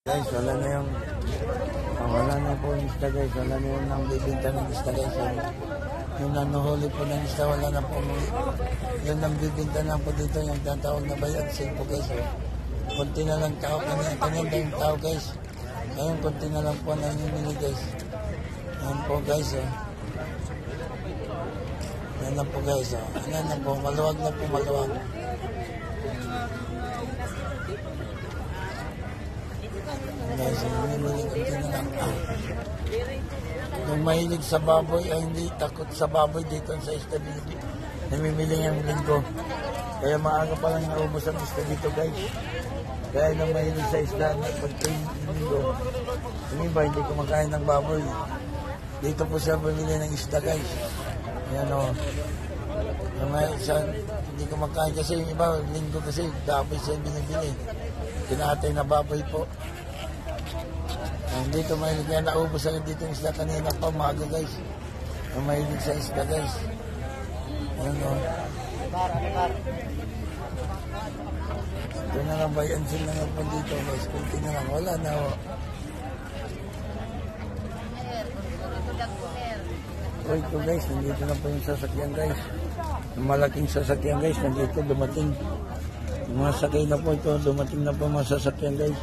Guys, wala na po yung isda guys, wala na yung nang bibinta ng isda guys. Yung nanuhuli po ng isda, wala na po. Yung nang bibinta na po dito, yung tatawag na bayan sale po guys. Kunti na lang tao, kanina yung tao guys. Ngayon, kunti na lang po nanginili guys. Yan po guys. Yan na po guys. Yan na po, maluwag na po, maluwag. Guys, kunti na lang. Yung mahilig sa baboy ay hindi takot sa baboy dito sa stability. Namimili ang linggo. Kaya maaga pa lang naubos ang isda dito guys. Kaya nang mahilig sa isda na pagkain linggo. Yung iba hindi kumakain ng baboy. Dito po siya bumili ng isda guys. Yan o. Hindi kumakain kasi yung iba linggo kasi baboy siya binibili. Kinatay na baboy po. Dito mahilig yan, naubos agad dito yung isda kanina pa, maaga guys. Yung mahilig sa isda guys. Ayan o. Ito na lang, bayan sila na po dito guys. Kunti na lang, wala na o. O ito guys, nandito na po yung sasakyan guys. Yung malaking sasakyan guys, nandito dumating. Yung mga sakay na po ito, dumating na po mga sasakyan guys.